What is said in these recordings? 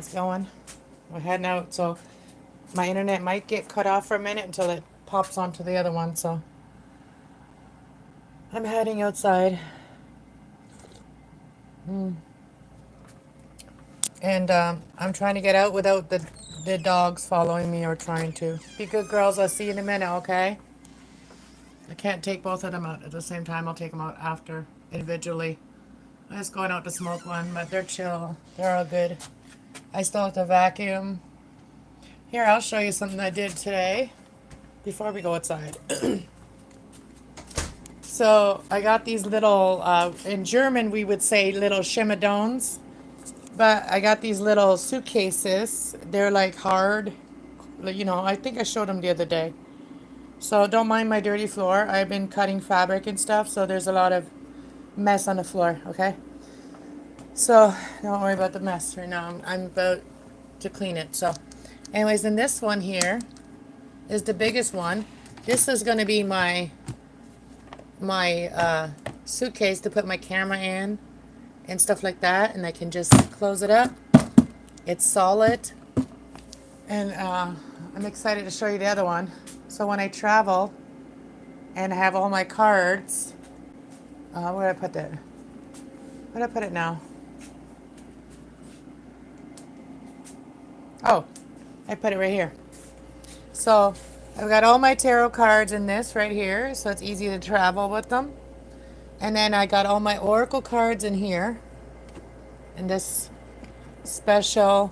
That's going. We're heading out, so my internet might get cut off for a minute until it pops onto the other one. So I'm heading outside, and I'm trying to get out without the dogs following me or trying to. Be good girls. I'll see you in a minute, okay? I can't take both of them out at the same time. I'll take them out after individually. I'm just going out to smoke one, but they're chill. They're all good. I still have to vacuum. Here, I'll show you something I did today before we go outside. So I got these little, in German we would say little Chimadones, but I got these little suitcases. They're like hard, I think I showed them the other day. So don't mind my dirty floor. I've been cutting fabric and stuff, so there's a lot of mess on the floor, okay? So don't worry about the mess right now. I'm about to clean it. So anyways, and this one here is the biggest one. This is going to be my suitcase to put my camera in and stuff like that, and I can just close it up. It's solid, and I'm excited to show you the other one. So when I travel and I have all my cards, where did I put that? Where did I put it now? Oh, I put it right here. So I've got all my tarot cards in this right here, so it's easy to travel with them. And then I got all my oracle cards in here, in this special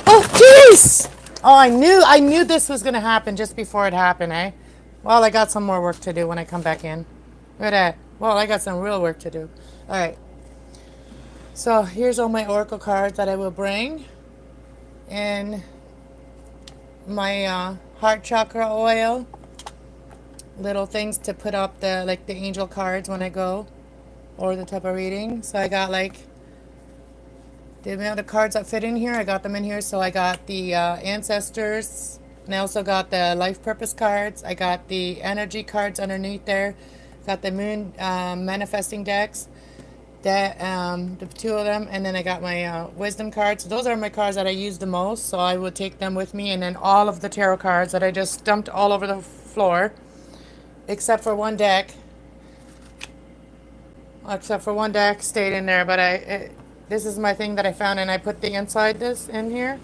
oh jeez. Oh, I knew this was gonna happen just before it happened, eh? Well, I got some more work to do when I come back in. Look at that. Well, I got some real work to do. All right. So here's all my oracle cards that I will bring, and my heart chakra oil, little things to put up the angel cards when I go, or the type of reading. So I got like the amount of cards that fit in here. I got them in here. So I got the ancestors, and I also got the life purpose cards. I got the energy cards underneath there. Got the moon manifesting decks. That the two of them, and then I got my wisdom cards. Those are my cards that I use the most, so I will take them with me. And then all of the tarot cards that I just dumped all over the floor, except for one deck. Except for one deck stayed in there, but this is my thing that I found, and I put the inside this in here.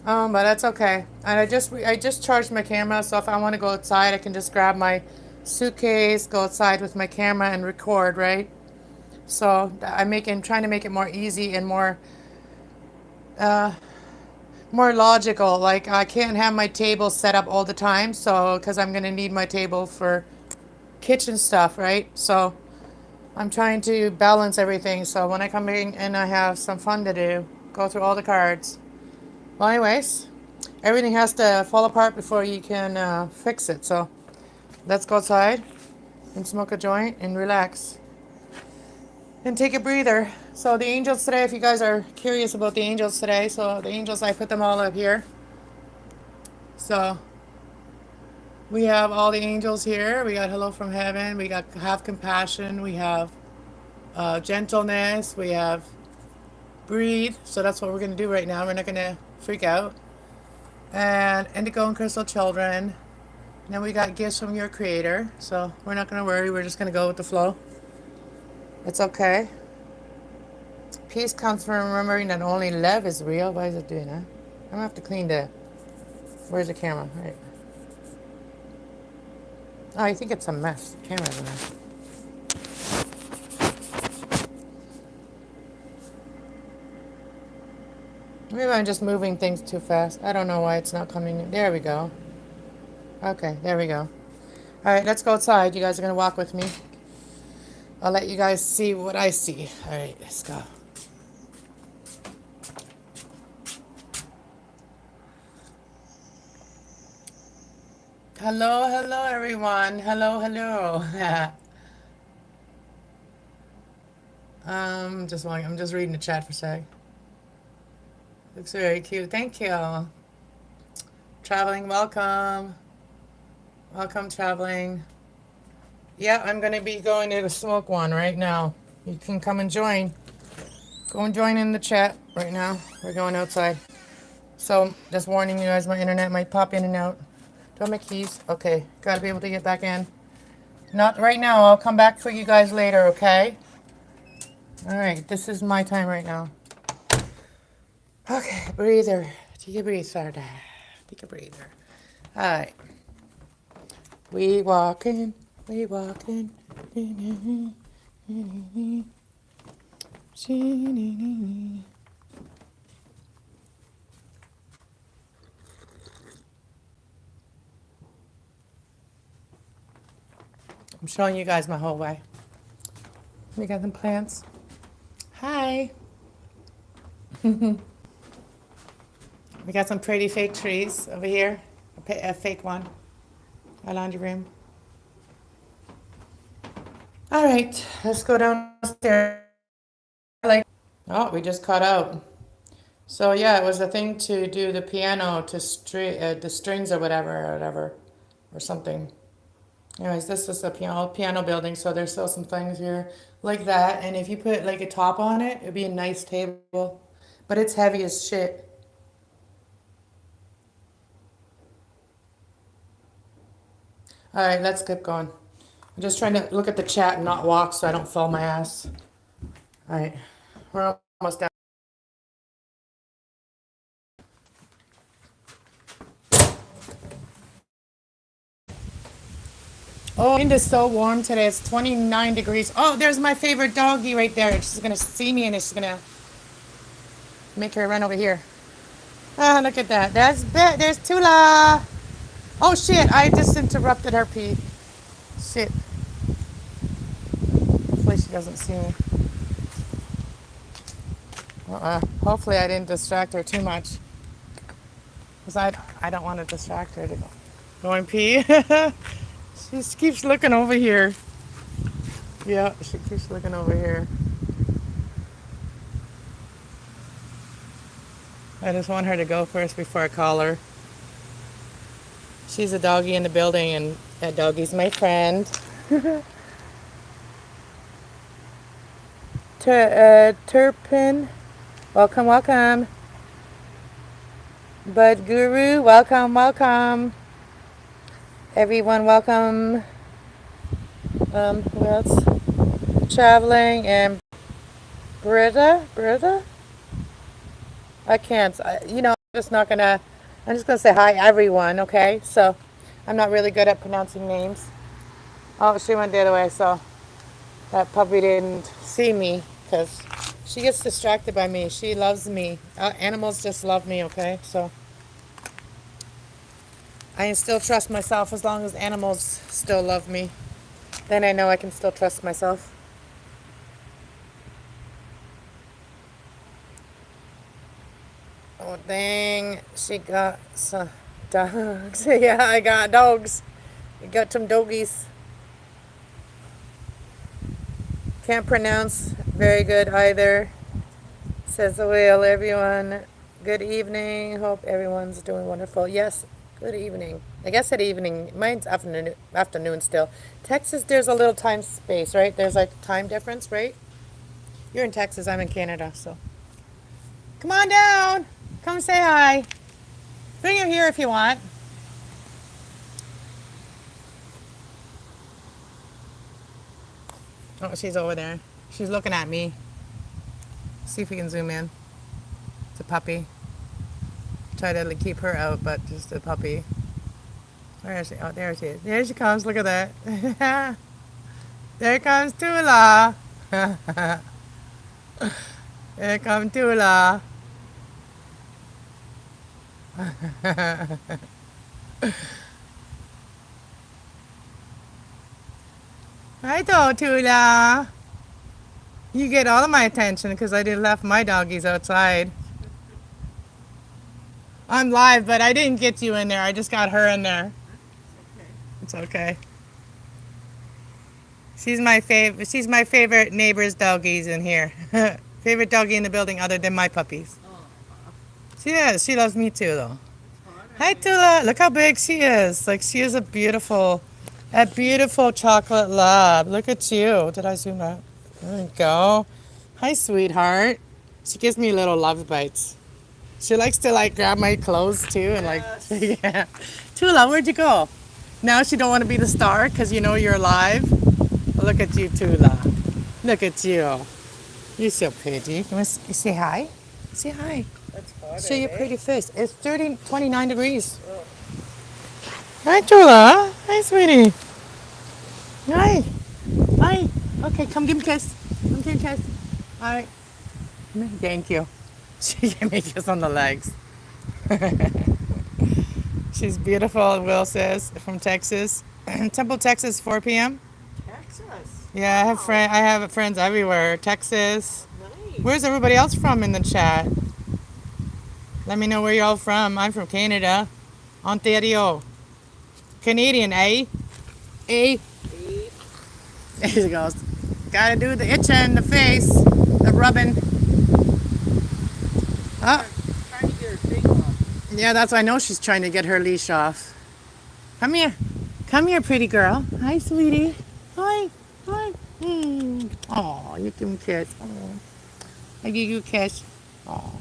But that's okay. And I just charged my camera, so if I want to go outside, I can just grab my suitcase, go outside with my camera, and record, right? So trying to make it more easy and more logical. Like I can't have my table set up all the time, so because I'm gonna need my table for kitchen stuff, right? So I'm trying to balance everything. So when I come in and I have some fun to do, go through all the cards. Well, anyways, everything has to fall apart before you can fix it. So let's go outside and smoke a joint and relax. And take a breather. So the angels today, if you guys are curious about the angels today, so the angels, I put them all up here. So we have all the angels here. We got hello from heaven. We got have compassion. We have gentleness. We have breathe. So that's what we're going to do right now. We're not going to freak out. And indigo and crystal children. And then we got gifts from your creator. So we're not going to worry. We're just going to go with the flow. It's okay. Peace comes from remembering that only love is real. Why is it doing that? I'm gonna have to clean where's the camera? Right. Oh, I think it's a mess. The camera's a mess. Maybe I'm just moving things too fast. I don't know why it's not coming. There we go. Okay, there we go. All right, let's go outside. You guys are gonna walk with me. I'll let you guys see what I see. All right, let's go. Hello, everyone. Hello. I'm just reading the chat for a sec. Looks very cute. Thank you. Traveling, welcome. Welcome, traveling. Yeah, I'm gonna be going to the smoke one right now. You can come and join. Go and join in the chat right now. We're going outside. So, just warning you guys, my internet might pop in and out. Do I have my keys? Okay, gotta be able to get back in. Not right now, I'll come back for you guys later, okay? Alright, this is my time right now. Okay, breather. Take a breather. Take a breather. Alright. We walking, we walking. I'm showing you guys my whole way. We got some plants. Hi. We got some pretty fake trees over here. A fake one. Our laundry room. All right, let's go downstairs. Like, oh, we just cut out. So yeah, it was a thing to do the piano to the strings or whatever, or something. Anyways, this is a piano building, so there's still some things here like that. And if you put like a top on it, it'd be a nice table. But it's heavy as shit. All right, let's keep going. I'm just trying to look at the chat and not walk so I don't fall my ass. All right, we're almost done. Oh, wind is so warm today. It's 29 degrees. Oh, there's my favorite doggie right there. She's gonna see me and she's gonna make her run over here. Ah, look at that. There's Tula. Oh shit! I just interrupted her pee. Shit. Hopefully she doesn't see me. Hopefully I didn't distract her too much. Because I don't want to distract her to go and pee. She keeps looking over here. Yeah, she keeps looking over here. I just want her to go first before I call her. She's a doggie in the building, and that doggie's my friend. Turpin, welcome, welcome. Bud Guru, welcome, welcome. Everyone, welcome. Who else? Traveling and Britta? I can't. I'm just not gonna. I'm just gonna say hi, everyone. Okay. So, I'm not really good at pronouncing names. Oh, she went the other way, so that puppy didn't see me because she gets distracted by me. She loves me. Animals just love me. Okay. So, I can still trust myself as long as animals still love me. Then I know I can still trust myself. Oh, dang. She got some dogs. Yeah, I got dogs. I got some doggies. Can't pronounce very good either. Says the whale, everyone. Good evening. Hope everyone's doing wonderful. Yes, good evening. I guess at evening. Mine's afternoon still. Texas, there's a little time space, right? There's like time difference, right? You're in Texas, I'm in Canada, so. Come on down. Come say hi. Bring him here if you want. Oh, she's over there. She's looking at me. See if we can zoom in. It's a puppy. Try to keep her out, but just a puppy. Where is she? Oh, there she is. There she comes. Look at that. There comes Tula. There comes Tula. Hi, Tula. You get all of my attention because I did left my doggies outside. I'm live, but I didn't get you in there. I just got her in there. It's okay. She's my favorite neighbor's doggies in here. Favorite doggie in the building other than my puppies. She is. She loves me too, though. Hi, Tula. Look how big she is. Like, she is a beautiful A beautiful chocolate love. Look at you. Did I zoom out? There you go. Hi, sweetheart. She gives me little love bites. She likes to like grab my clothes too and like, yeah. Tula, where'd you go? Now she don't want to be the star because you know you're alive. Look at you, Tula. Look at you. You're so pretty. You say hi? Say hi. That's hot. Show your pretty face. It's 29 degrees. Hi, Tula. Hi, sweetie. Hi. Hi. Okay, come give me a kiss. Come give me a kiss. All right. Thank you. She gave me a kiss on the legs. She's beautiful, Will says, from Texas. Temple, Texas, 4 p.m. Texas. Yeah, I have friends everywhere. Texas. Nice. Where's everybody else from in the chat? Let me know where you're all from. I'm from Canada. Ontario. Canadian, eh? Eh? There she goes. Gotta do the itching, the face, the rubbing. Oh, Trying to get her thing off. yeah, that's why I know she's trying to get her leash off. Come here. Come here, pretty girl. Hi, sweetie. Hi. Hi. Oh, you give me a kiss. Oh. I give you a kiss. Oh.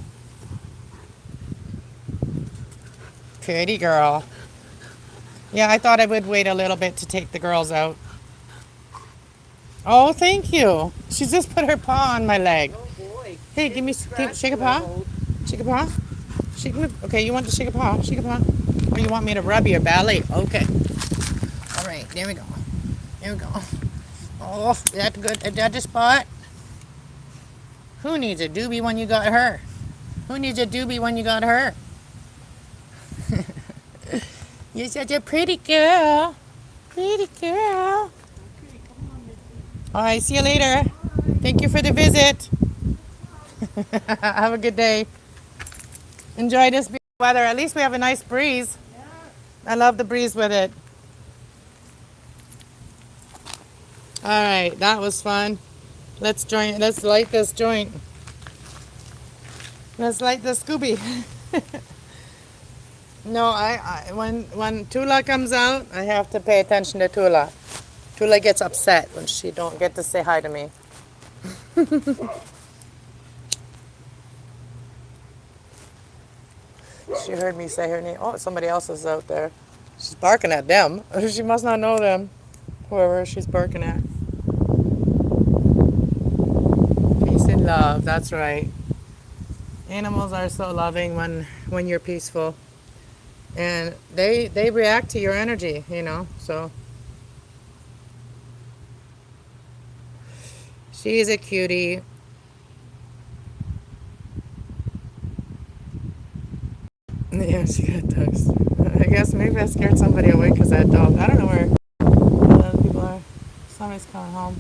Pretty girl. Yeah, I thought I would wait a little bit to take the girls out. Oh, thank you. She just put her paw on my leg. Oh boy. Hey, shake a paw. Shake a paw. Shake a, okay, you want to shake a paw? Shake a paw. Or you want me to rub your belly? Okay. All right, there we go. There we go. Oh, that's good. Is that the spot? Who needs a doobie when you got her? Who needs a doobie when you got her? You're such a pretty girl. Pretty girl. Okay, come on, Missy. All right, see you later. Thank you for the visit. Have a good day. Enjoy this weather. At least we have a nice breeze. Yeah. I love the breeze with it. All right, that was fun. Let's light this joint. Let's light the Scooby. No, when Tula comes out, I have to pay attention to Tula. Tula gets upset when she don't get to say hi to me. She heard me say her name. Oh, somebody else is out there. She's barking at them. She must not know them. Whoever she's barking at. Peace and love. That's right. Animals are so loving when you're peaceful. And they react to your energy, you know, so. She's a cutie. Yeah, she got dogs. I guess maybe I scared somebody away because that dog. I don't know where the other people are. Somebody's coming home.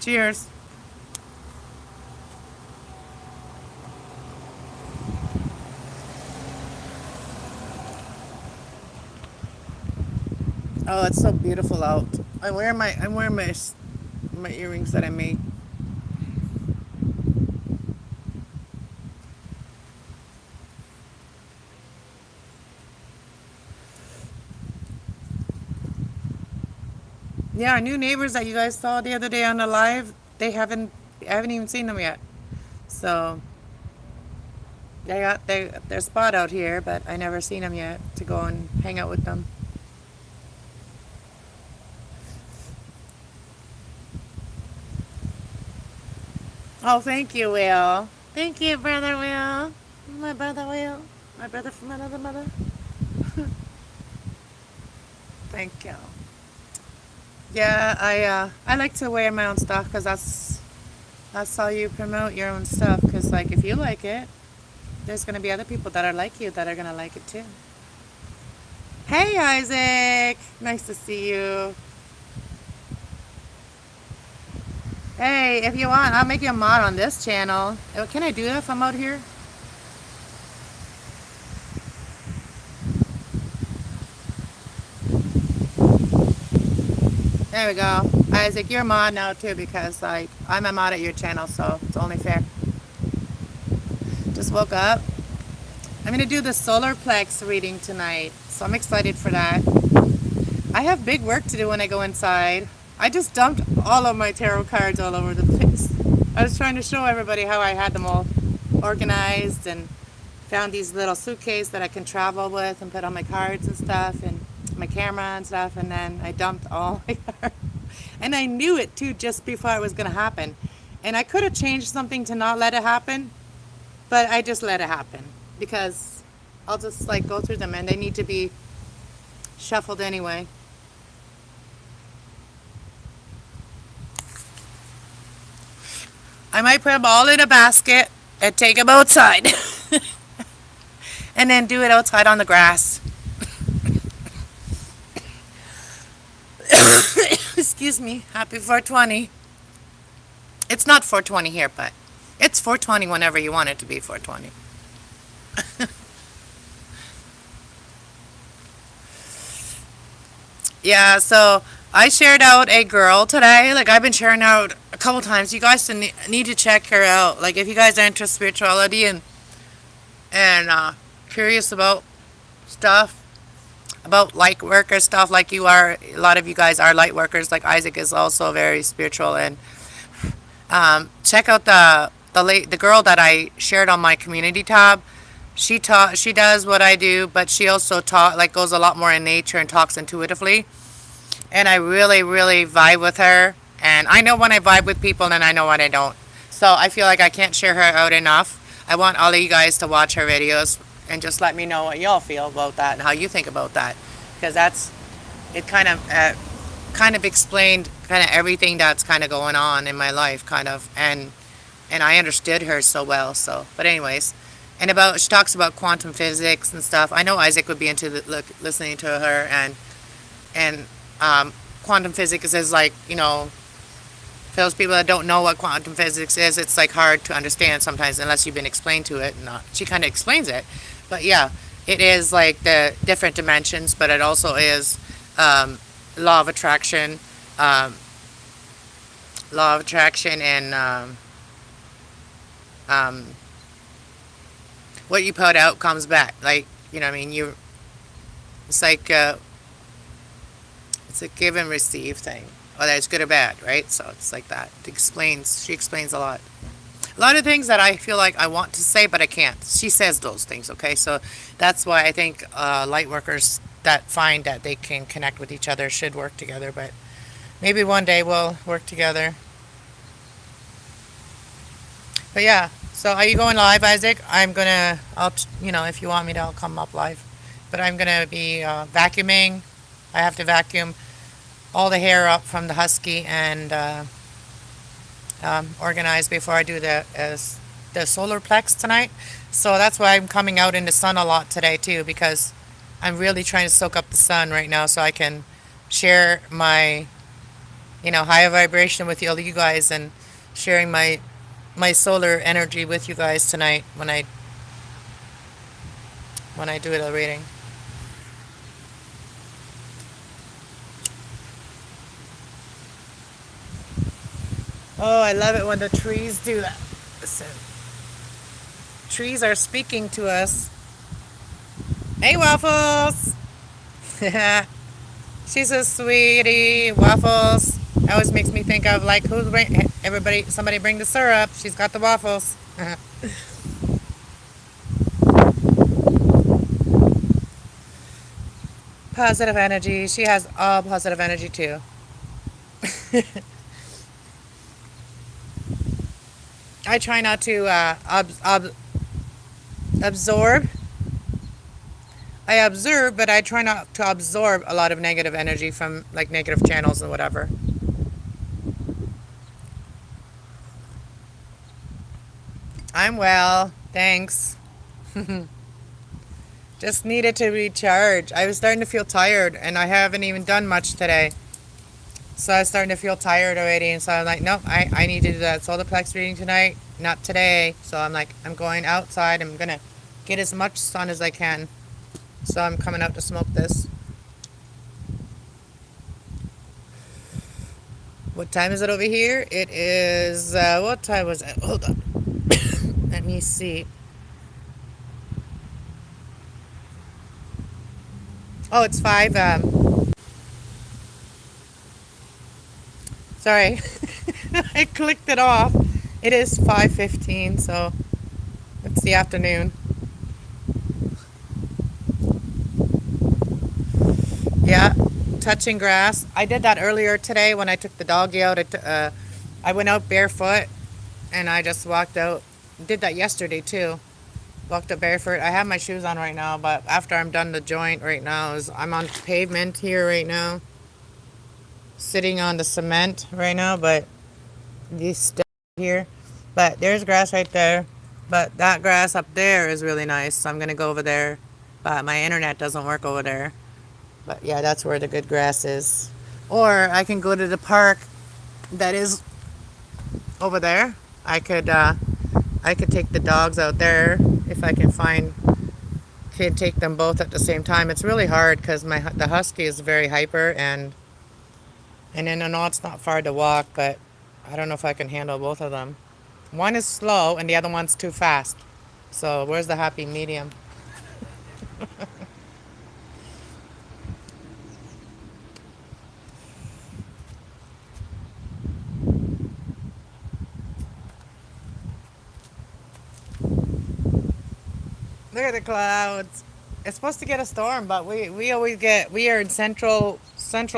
Cheers. Oh, it's so beautiful out. I'm wearing my earrings that I made. Yeah, our new neighbors that you guys saw the other day on the live, I haven't even seen them yet. So they got their spot out here, but I never seen them yet to go and hang out with them. Oh, thank you, Will. Thank you, brother Will. My brother Will. My brother from another mother. Thank you. Yeah, I like to wear my own stuff because that's how you promote your own stuff. Because like if you like it, there's gonna be other people that are like you that are gonna like it too. Hey, Isaac. Nice to see you. Hey, if you want, I'll make you a mod on this channel. Can I do that if I'm out here? There we go. Isaac, you're a mod now too because like I'm a mod at your channel, so it's only fair. Just woke up. I'm gonna do the solar plex reading tonight. So I'm excited for that. I have big work to do when I go inside. I just dumped all of my tarot cards all over the place. I was trying to show everybody how I had them all organized and found these little suitcase that I can travel with and put on my cards and stuff and my camera and stuff, and then I dumped all my cards. And I knew it too just before it was going to happen. And I could have changed something to not let it happen, but I just let it happen because I'll just like go through them and they need to be shuffled anyway. I might put them all in a basket and take them outside and then do it outside on the grass. Excuse me. Happy 420. It's not 420 here, but it's 420 whenever you want it to be 420. Yeah, so I shared out a girl today. Like I've been sharing out a couple times. You guys need to check her out. Like if you guys are into spirituality and curious about stuff, about light worker stuff like you are. A lot of you guys are light workers. Like Isaac is also very spiritual. And check out the girl that I shared on my community tab. She does what I do, but she also goes a lot more in nature and talks intuitively. And I really, really vibe with her. And I know when I vibe with people, and I know when I don't. So I feel like I can't share her out enough. I want all of you guys to watch her videos and just let me know what y'all feel about that and how you think about that, because it kind of explained kind of everything that's kind of going on in my life, kind of, and I understood her so well. So, but anyways, and she talks about quantum physics and stuff. I know Isaac would be into listening to her, and quantum physics is like, for those people that don't know what quantum physics is, it's like hard to understand sometimes unless you've been explained to it. She kind of explains it, but yeah, it is like the different dimensions, but it also is law of attraction, and um, what you put out comes back. Like what I mean, it's like it's a give and receive thing, whether it's good or bad, right? So it's like that. She explains a lot. A lot of things that I feel like I want to say, but I can't. She says those things, okay? So that's why I think light workers that find that they can connect with each other should work together. But maybe one day we'll work together. But yeah, so are you going live, Isaac? If you want me to, I'll come up live. But I'm gonna be vacuuming. I have to vacuum all the hair up from the husky and organize before I do the solar plex tonight. So that's why I'm coming out in the sun a lot today too, because I'm really trying to soak up the sun right now so I can share my higher vibration with all you guys, and sharing my solar energy with you guys tonight when I do the reading. Oh, I love it when the trees do that. Listen, trees are speaking to us. Hey, Waffles! She's a sweetie. Waffles always makes me think of like somebody bring the syrup. She's got the waffles. Positive energy. She has all positive energy too. I try not to absorb. I observe, but I try not to absorb a lot of negative energy from like negative channels and whatever. I'm well, thanks. Just needed to recharge. I was starting to feel tired, and I haven't even done much today. So I was starting to feel tired already, and so I'm like, nope, I need to do that solar plex reading tonight, not today. So I'm like, I'm going outside. I'm going to get as much sun as I can. So I'm coming out to smoke this. What time is it over here? It is, what time was it? Hold on. Let me see. Oh, it's 5. Sorry. I clicked it off. It is 5:15, so it's the afternoon. Yeah, touching grass. I did that earlier today when I took the doggy out. I went out barefoot and I just walked out. Did that yesterday too. Walked up barefoot. I have my shoes on right now, but after I'm done the joint right now is I'm on pavement here right now, sitting on the cement right now, but these still here. But there's grass right there. But that grass up there is really nice. So I'm gonna go over there. But my internet doesn't work over there. But yeah, that's where the good grass is. Or I can go to the park that is over there. I could take the dogs out there if I can find could take them both at the same time. It's really hard because the husky is very hyper and then I know it's not far to walk, but I don't know if I can handle both of them. One is slow and the other one's too fast. So where's the happy medium? Look at the clouds. It's supposed to get a storm, but we are in central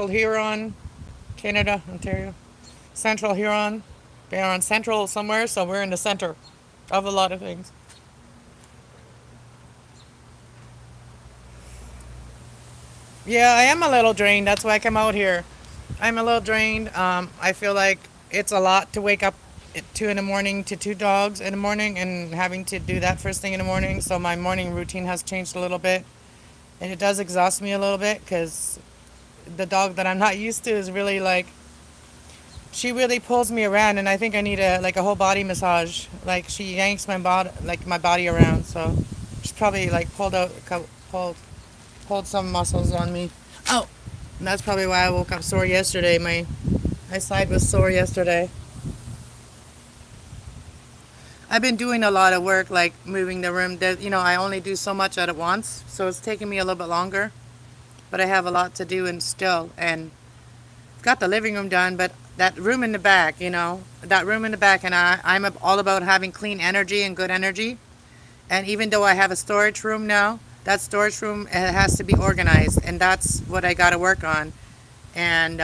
Huron, Canada, Ontario. Central Huron. They are on central somewhere, so we're in the center of a lot of things. Yeah, I am a little drained. That's why I come out here. I'm a little drained. I feel like it's a lot to wake up at 2 in the morning to two dogs in the morning and having to do that first thing in the morning. So my morning routine has changed a little bit. And it does exhaust me a little bit because the dog that I'm not used to is really like, she really pulls me around and I think I need a whole body massage. Like she yanks my body around. So she's probably like pulled some muscles on me. Oh, and that's probably why I woke up sore yesterday. My side was sore yesterday. I've been doing a lot of work, like moving the room. I only do so much at once, so it's taking me a little bit longer. But I have a lot to do and still, and got the living room done. But that room in the back, that room in the back, and I'm all about having clean energy and good energy. And even though I have a storage room now, that storage room has to be organized, and that's what I got to work on. And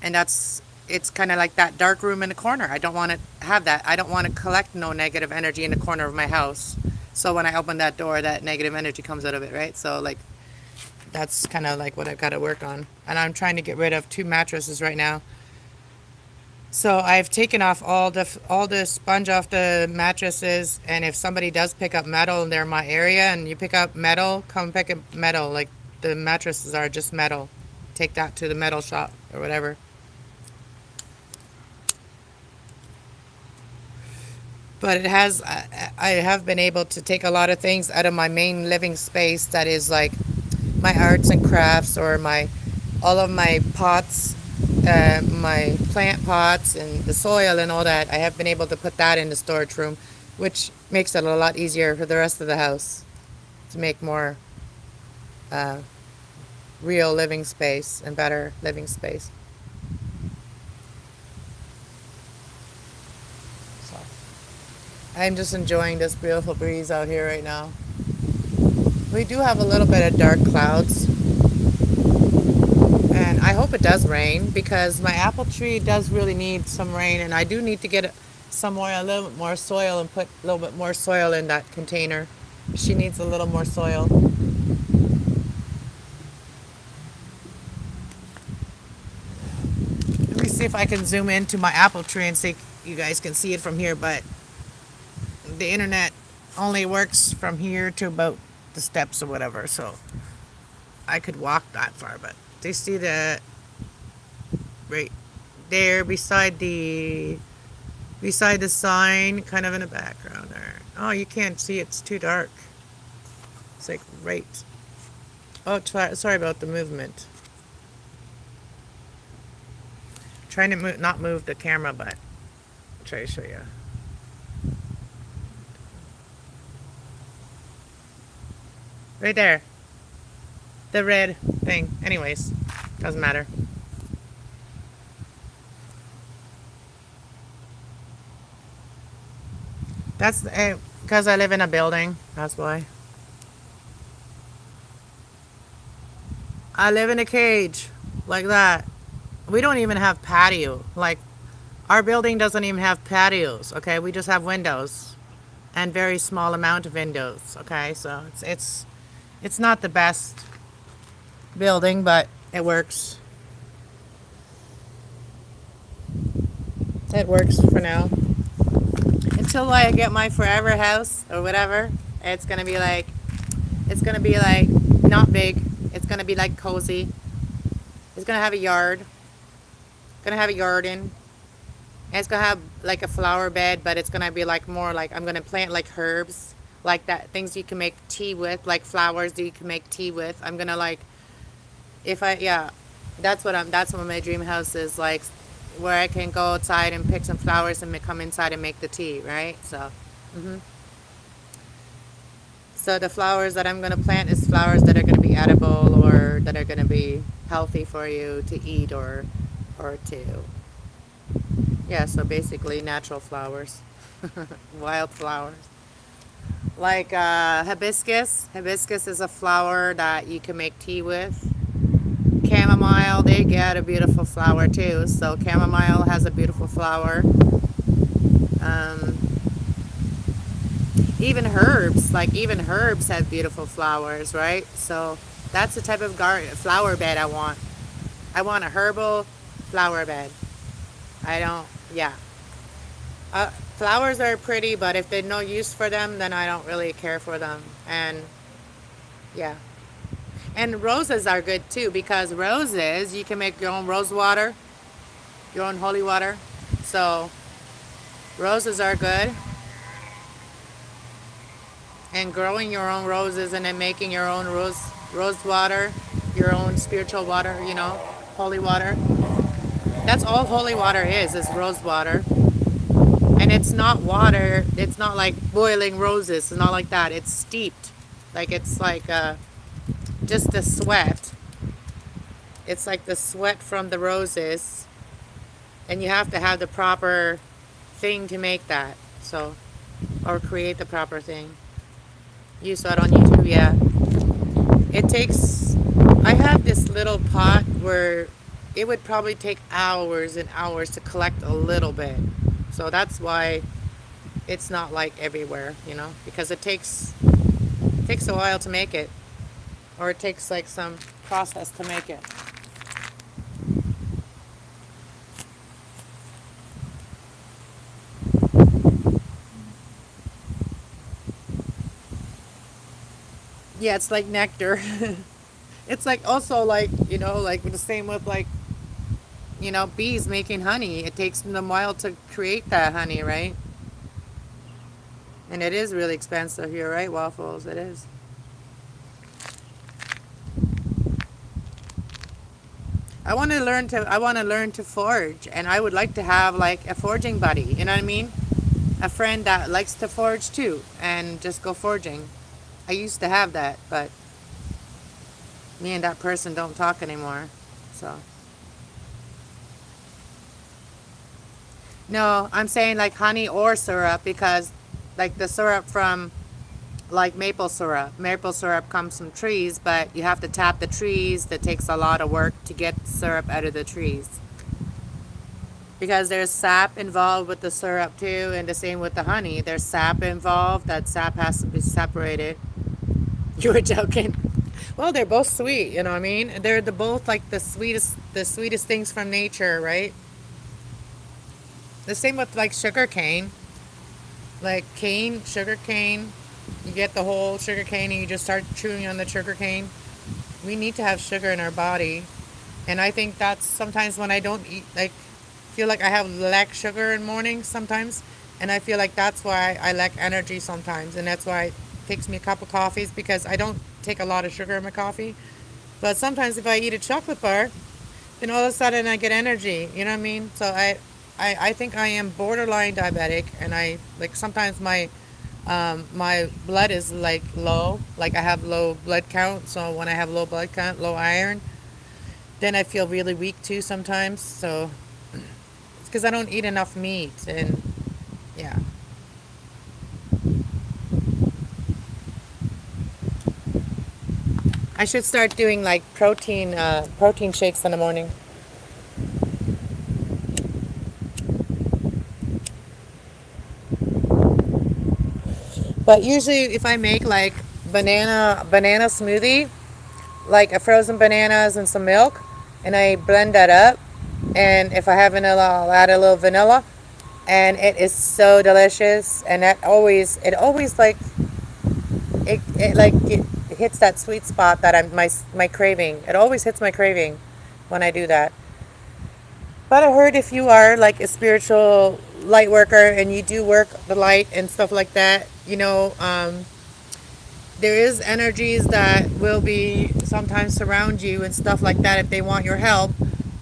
that's it's kind of like that dark room in the corner. I don't want to have that. I don't want to collect no negative energy in the corner of my house. So when I open that door, that negative energy comes out of it, right? So like that's kind of like what I've got to work on. And I'm trying to get rid of 2 mattresses right now. So I've taken off all the sponge off the mattresses, and if somebody does pick up metal and they're in my area and you pick up metal, come pick up metal. Like the mattresses are just metal. Take that to the metal shop or whatever. But I have been able to take a lot of things out of my main living space that is like my arts and crafts or all of my pots, my plant pots and the soil and all that. I have been able to put that in the storage room, which makes it a lot easier for the rest of the house to make more uh, real living space and better living space. So I'm just enjoying this beautiful breeze out here right now. We do have a little bit of dark clouds, and I hope it does rain because my apple tree does really need some rain, and I do need to get a little bit more soil and put a little bit more soil in that container. She needs a little more soil. Let me see if I can zoom into my apple tree and see if you guys can see it from here, but the internet only works from here to about the steps or whatever, so I could walk that far. But do you see the right there beside the sign, kind of in the background there? Oh, you can't see, it's too dark. It's like right. Oh, sorry about the movement. Trying to not move the camera, but I'll try to show you. Right there. The red thing. Anyways, doesn't matter. That's because I live in a building. That's why. I live in a cage like that. We don't even have patio. Like our building doesn't even have patios. Okay, we just have windows and very small amount of windows. Okay, so it's not the best building, but it works. It works for now. Until I get my forever house or whatever, it's gonna be like it's gonna be like not big. It's gonna be like cozy. It's gonna have a yard. Gonna have a garden. And it's gonna have like a flower bed, but it's gonna be like more like I'm gonna plant like herbs, like that things you can make tea with, like flowers that you can make tea with. I'm gonna like if I yeah, that's what my dream house is like, where I can go outside and pick some flowers and come inside and make the tea, right? So. hmm So the flowers that I'm gonna plant is flowers that are gonna be edible or that are gonna be healthy for you to eat or to yeah. So basically natural flowers, wild flowers like hibiscus. Hibiscus is a flower that you can make tea with. Chamomile, they get a beautiful flower too. So chamomile has a beautiful flower. Um, even herbs have beautiful flowers, right? So that's the type of flower bed I want. I want a herbal flower bed. I don't, yeah. Flowers are pretty, but if there's no use for them, then I don't really care for them. And yeah. And roses are good too, because roses, you can make your own rose water, your own holy water. So roses are good. And growing your own roses and then making your own rose water, your own spiritual water, holy water. That's all holy water is rose water. And it's not water, it's not like boiling roses, it's not like that. It's steeped. Like it's like just the sweat. It's like the sweat from the roses. And you have to have the proper thing to make that. So, or create the proper thing. You saw it on YouTube, yeah. It takes, I have this little pot where it would probably take hours and hours to collect a little bit. So that's why it's not like everywhere, because it takes a while to make it. Or it takes like some process to make it. Yeah, it's like nectar. It's like also like, like the same with like, bees making honey. It takes them a while to create that honey, right? And it is really expensive here, right? Waffles, it is. I want to learn to forge, and I would like to have like a forging buddy, you know what I mean? A friend that likes to forge too and just go forging. I used to have that, but me and that person don't talk anymore. So, no, I'm saying like honey or syrup because like the syrup from like maple syrup. Maple syrup comes from trees, but you have to tap the trees. That takes a lot of work to get syrup out of the trees. Because there's sap involved with the syrup too, and the same with the honey. There's sap involved. That sap has to be separated. You were joking. Well, they're both sweet, you know what I mean? They're both like the sweetest things from nature, right? The same with like sugar cane. Like sugar cane. You get the whole sugar cane and you just start chewing on the sugar cane. We need to have sugar in our body. And I think that's sometimes when I don't eat, like, feel like I have lack sugar in mornings sometimes. And I feel like that's why I lack energy sometimes. And that's why it takes me a cup of coffees because I don't take a lot of sugar in my coffee. But sometimes if I eat a chocolate bar, then all of a sudden I get energy. You know what I mean? So I think I am borderline diabetic. And I, like, sometimes my My blood is like low, like I have low blood count. So when I have low blood count, low iron, then I feel really weak too sometimes. So it's because I don't eat enough meat, and yeah, I should start doing like protein shakes in the morning. But usually, if I make like banana smoothie, like a frozen bananas and some milk, and I blend that up, and if I have vanilla, I'll add a little vanilla, and it is so delicious. And that always it always like it hits that sweet spot that I'm my craving. It always hits my craving when I do that. But I heard if you are like a spiritual light worker and you do work the light and stuff like that, there is energies that will be sometimes surround you and stuff like that if they want your help,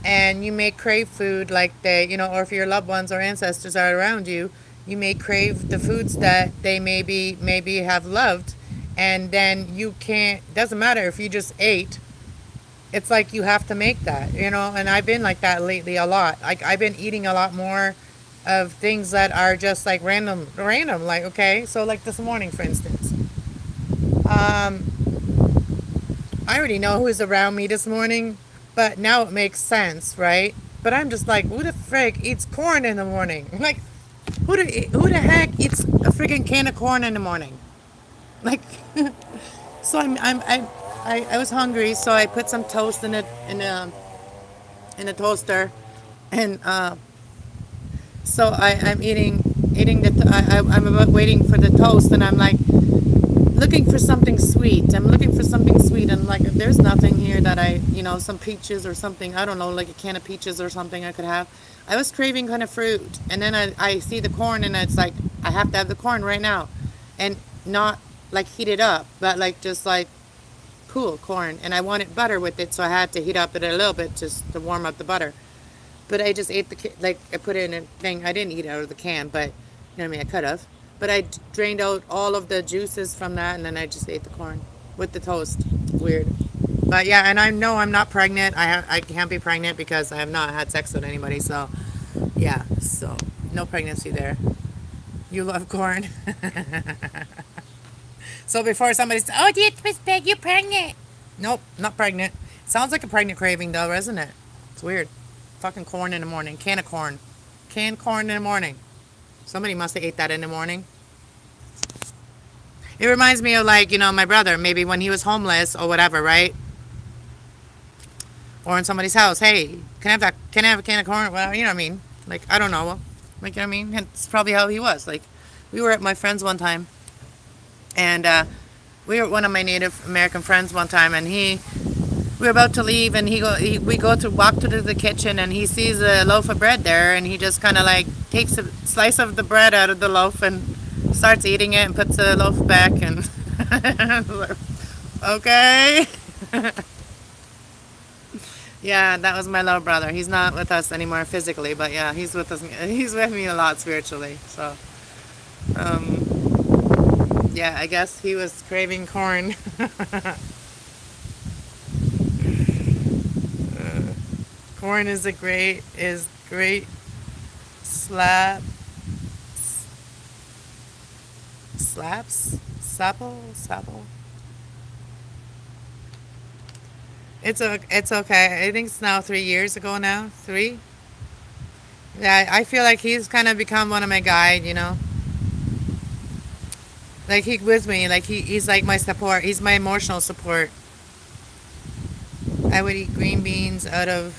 and you may crave food like or if your loved ones or ancestors are around you, you may crave the foods that they maybe have loved, and then you can't. Doesn't matter if you just ate. It's like you have to make that, and I've been like that lately a lot. Like I've been eating a lot more of things that are just like random. Like okay, so like this morning, for instance. Um, I already know who's around me this morning, but now it makes sense, right? But I'm just like, who the frick eats corn in the morning? Like, who the heck eats a freaking can of corn in the morning? Like, so I was hungry, so I put some toast in a toaster, and so I'm eating I'm about waiting for the toast, and I'm like looking for something sweet. I'm looking for something sweet, and like there's nothing here that some peaches or something. I don't know, like a can of peaches or something I could have. I was craving kind of fruit, and then I see the corn, and it's like I have to have the corn right now, and not like heat it up, but like just like cool corn. And I wanted butter with it, so I had to heat up it a little bit just to warm up the butter. But I just ate like I put it in a thing. I didn't eat it out of the can, but what I mean? I could have. But I drained out all of the juices from that, and then I just ate the corn with the toast. Weird. But yeah, and I know I'm not pregnant. I can't be pregnant because I have not had sex with anybody. So yeah, so no pregnancy there. You love corn. So before somebody says, "Oh, you twisted, you pregnant?" Nope, not pregnant. Sounds like a pregnant craving though, isn't it? It's weird. Fucking corn in the morning. Can of corn. Canned corn in the morning. Somebody must have ate that in the morning. It reminds me of like, my brother, maybe when he was homeless or whatever, right? Or in somebody's house. Hey, can I have a can of corn? Well, you know what I mean? Like, I don't know. Like, you know what I mean? It's probably how he was. Like, we were at my friend's one time, and we were at one of my Native American friends one time, and we were about to leave, and we go to walk to the kitchen, and he sees a loaf of bread there, and he just kind of like takes a slice of the bread out of the loaf and starts eating it and puts the loaf back, and okay. Yeah, that was my little brother. He's not with us anymore physically, but yeah, he's with us. He's with me a lot spiritually. So, yeah, I guess he was craving corn. Corn is great slap slaps sapple. It's okay. I think it's now 3 years ago now. Three. Yeah, I feel like he's kind of become one of my guide. Like he with me. Like he's like my support. He's my emotional support. I would eat green beans out of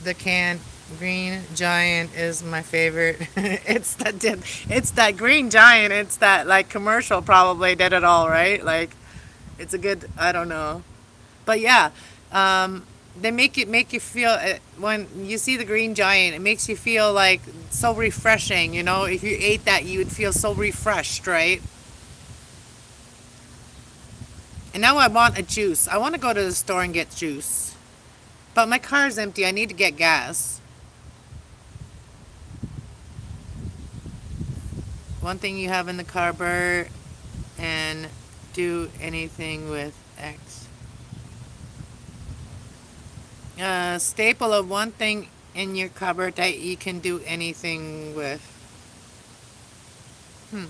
the can. Green Giant is my favorite. It's that Green Giant. It's that like commercial probably did it all right. Like it's a good. I don't know, but yeah, they make you feel when you see the Green Giant. It makes you feel like so refreshing. If you ate that, you would feel so refreshed, right? And now I want a juice. I want to go to the store and get juice. But my car's empty. I need to get gas. One thing you have in the cupboard and do anything with X. Staple of one thing in your cupboard that you can do anything with. Hmm.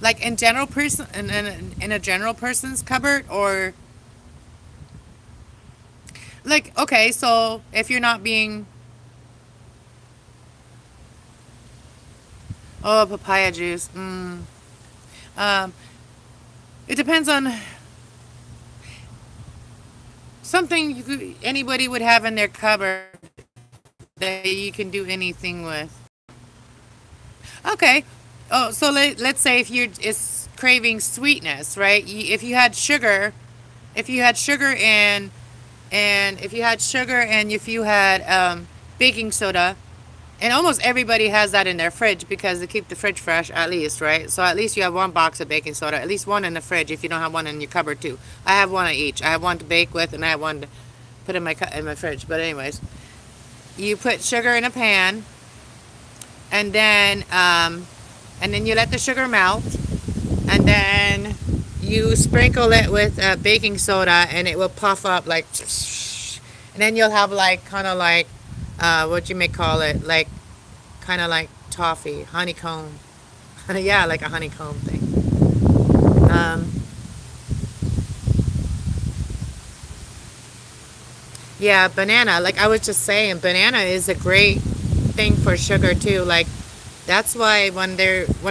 Like in general person, in a general person's cupboard, or like, okay, so if you're not being, oh, papaya juice. Um, it depends on something anybody would have in their cupboard that you can do anything with. Okay. Oh, so let's say if you're is craving sweetness, right? If you had sugar, if you had sugar and if you had sugar and if you had baking soda, and almost everybody has that in their fridge because they keep the fridge fresh at least, right? So at least you have one box of baking soda, at least one in the fridge if you don't have one in your cupboard too. I have one of each. I have one to bake with and I have one to put in my fridge. But anyways, you put sugar in a pan and then you let the sugar melt and then you sprinkle it with baking soda and it will puff up like, and then you'll have like kind of like what you may call it, like kind of like toffee, honeycomb. Yeah, like a honeycomb thing. Um, yeah, banana. Like I was just saying, banana is a great thing for sugar too. Like that's why when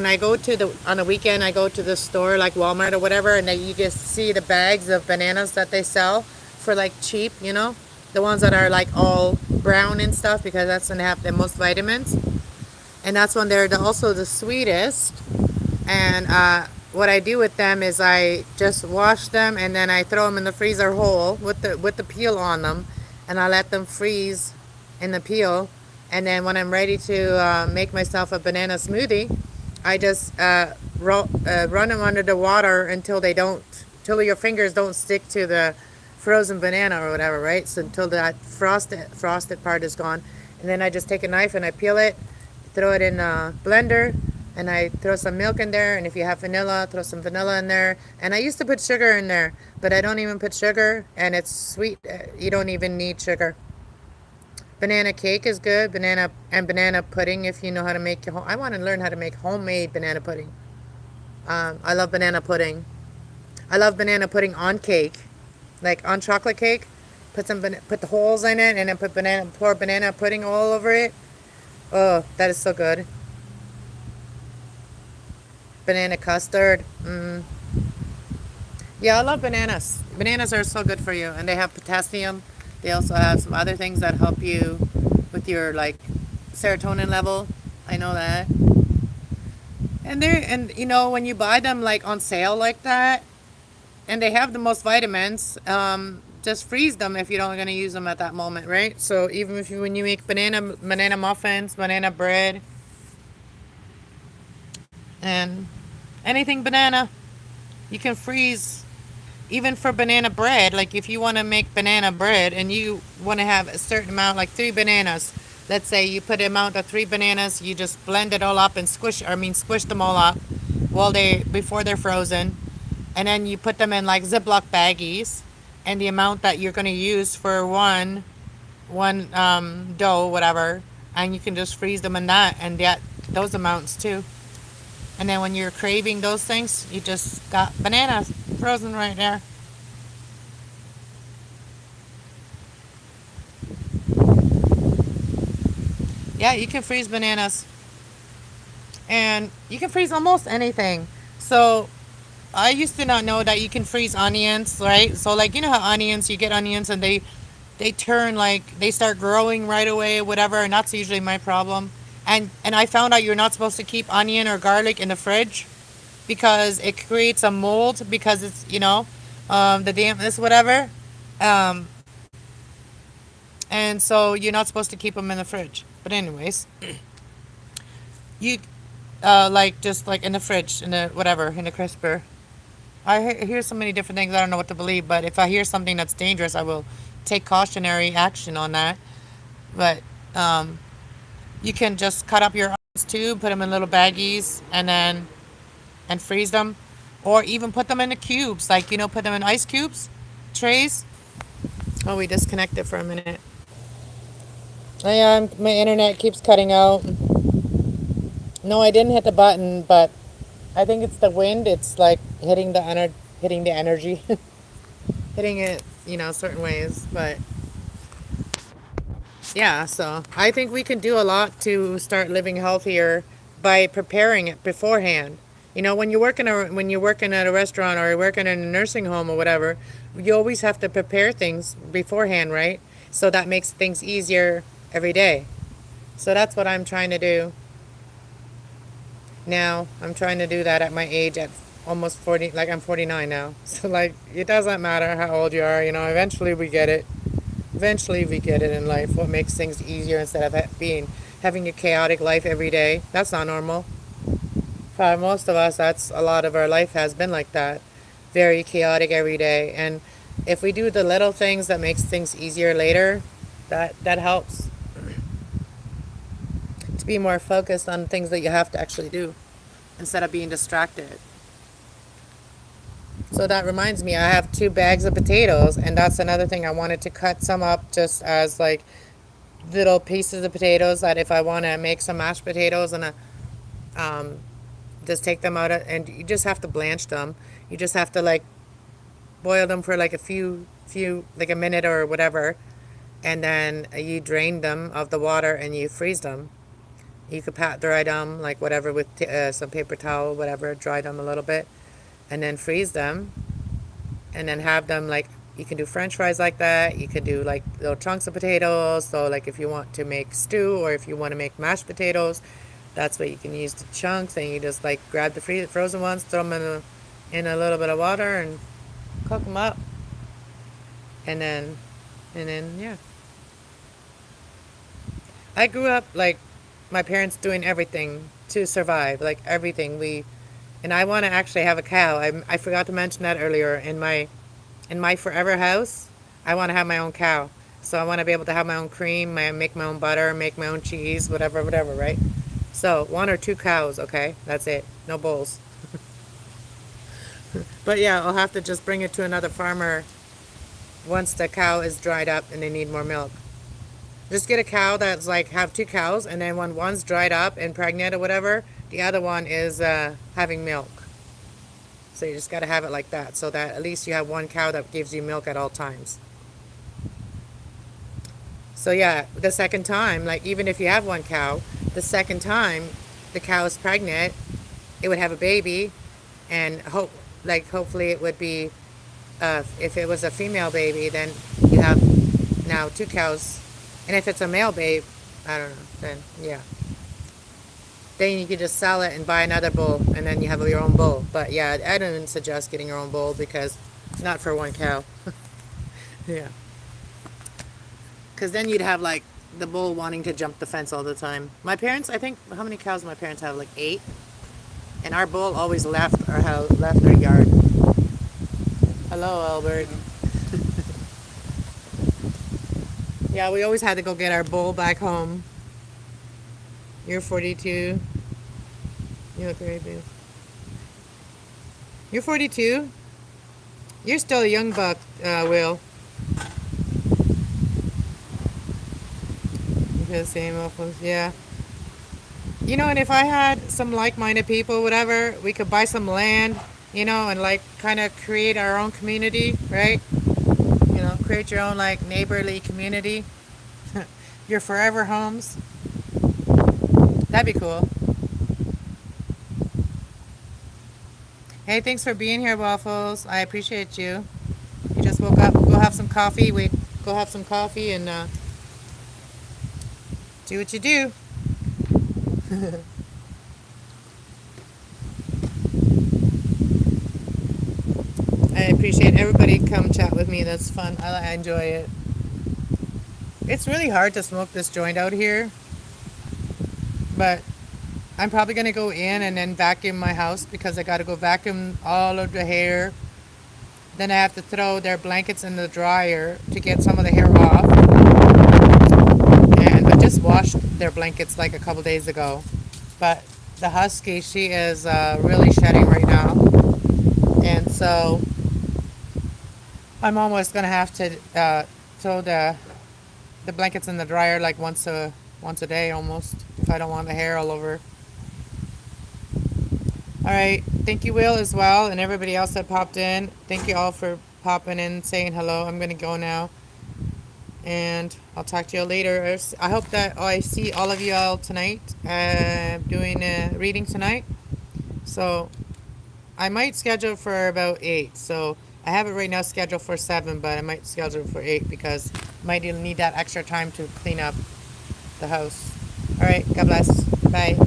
I go to the on the weekend I go to the store like Walmart or whatever, and then you just see the bags of bananas that they sell for like cheap, the ones that are like all brown and stuff because that's when they have the most vitamins, and that's when they're also the sweetest. And what I do with them is I just wash them and then I throw them in the freezer whole with the peel on them, and I let them freeze in the peel. And then when I'm ready to make myself a banana smoothie, I just run them under the water until your fingers don't stick to the frozen banana or whatever, right? So until that frosted part is gone, and then I just take a knife and I peel it, throw it in a blender, and I throw some milk in there. And if you have vanilla, throw some vanilla in there. And I used to put sugar in there, but I don't even put sugar, and it's sweet. You don't even need sugar. Banana cake is good. Banana pudding if you know how to make your home. I want to learn how to make homemade banana pudding. I love banana pudding. I love banana pudding on cake, like on chocolate cake. Put the holes in it and then pour banana pudding all over it. Oh, that is so good. Banana custard. Yeah, I love bananas. Bananas are so good for you, and they have potassium. They also have some other things that help you with your like serotonin level. I know that. And when you buy them like on sale like that, and they have the most vitamins, just freeze them if you don't going to use them at that moment, right? So even if when you make banana muffins, banana bread, and anything banana, you can freeze. Even for banana bread, like if you want to make banana bread and you want to have a certain amount, like 3 bananas, let's say you put an amount of 3 bananas, you just blend it all up and squish them all up before they're frozen, and then you put them in like Ziploc baggies, and the amount that you're going to use for one dough, whatever, and you can just freeze them in that and those amounts too. And then when you're craving those things, you just got bananas frozen right there. Yeah, you can freeze bananas. And you can freeze almost anything. So I used to not know that you can freeze onions, right? So like you know how onions, you get onions and they turn like they start growing right away, whatever, and that's usually my problem. And I found out you're not supposed to keep onion or garlic in the fridge because it creates a mold because it's the dampness whatever, um, and so you're not supposed to keep them in the fridge. But anyways, you like just like in the fridge in the whatever in the crisper. I hear so many different things. I don't know what to believe, but if I hear something that's dangerous, I will take cautionary action on that. But you can just cut up your onions too, put them in little baggies, and then and freeze them, or even put them in the cubes, like put them in ice cubes, trays. Oh, we disconnected for a minute. I am. My internet keeps cutting out. No, I didn't hit the button, but I think it's the wind. It's like hitting the energy, hitting it, certain ways. But yeah, so I think we can do a lot to start living healthier by preparing it beforehand. When you're working at a restaurant or you're working in a nursing home or whatever, you always have to prepare things beforehand, right? So that makes things easier every day. So that's what I'm trying to do now. I'm trying to do that at my age, at almost 40, like I'm 49 now. So like it doesn't matter how old you are, eventually we get it. Eventually we get it in life. What makes things easier instead of having a chaotic life every day? That's not normal. For most of us, that's a lot of our life has been like that. Very chaotic every day. And if we do the little things that makes things easier later, that helps to be more focused on things that you have to actually do instead of being distracted. So that reminds me, I have 2 bags of potatoes, and that's another thing. I wanted to cut some up just as like little pieces of potatoes, that if I want to make some mashed potatoes and um, just take them out and you just have to blanch them. You just have to like boil them for like a few like a minute or whatever, and then you drain them of the water and you freeze them. You could pat dry them like whatever with some paper towel, whatever, dry them a little bit, and then freeze them, and then have them like, you can do French fries like that. You could do like little chunks of potatoes. So like if you want to make stew or if you want to make mashed potatoes, that's what you can use, the chunks. And you just like grab the frozen ones, throw them in a little bit of water and cook them up. And then yeah. I grew up like my parents doing everything to survive, like everything. And I want to actually have a cow. I forgot to mention that earlier. In my forever house, I want to have my own cow. So I want to be able to have my own cream, make my own butter, make my own cheese, whatever, right? So 1 or 2 cows, okay? That's it. No bulls. But yeah, I'll have to just bring it to another farmer once the cow is dried up and they need more milk. Just get a cow that's like, have 2 cows, and then when one's dried up and pregnant or whatever, the other one is having milk. So you just got to have it like that, so that at least you have 1 cow that gives you milk at all times. So yeah, the second time, like even if you have 1 cow, the second time the cow is pregnant, it would have a baby, and hopefully it would be, if it was a female baby, then you have now 2 cows. And if it's a male babe, I don't know, then yeah. Then you could just sell it and buy another bull, and then you have your own bull. But yeah, I don't suggest getting your own bull, because not for 1 cow. Yeah. Because then you'd have like the bull wanting to jump the fence all the time. My parents, I think, how many cows do my parents have? Like 8. And our bull always left our yard. Hello, Albert. Yeah, we always had to go get our bull back home. You're 42. You look great, babe. You're 42? You're still a young buck, Will. The same awful, yeah. And if I had some like-minded people, whatever, we could buy some land, and like kind of create our own community, right? Create your own like neighborly community. Your forever homes. That'd be cool. Hey, thanks for being here, Waffles. I appreciate you. You just woke up. Go have some coffee. Go have some coffee and do what you do. I appreciate everybody come chat with me. That's fun. I enjoy it. It's really hard to smoke this joint out here, but I'm probably going to go in and then vacuum my house, because I got to go vacuum all of the hair. Then I have to throw their blankets in the dryer to get some of the hair off. And I just washed their blankets like a couple days ago. But the husky, she is really shedding right now. And so I'm almost gonna have to throw the blankets in the dryer like once a day almost if I don't want the hair all over. All right, thank you, Will, as well, and everybody else that popped in. Thank you all for popping in, saying hello. I'm gonna go now, and I'll talk to you later. I hope that I see all of you all tonight. Doing a reading tonight, so I might schedule for about 8. So I have it right now scheduled for 7, but I might schedule it for 8 because I might need that extra time to clean up the house. All right, God bless. Bye.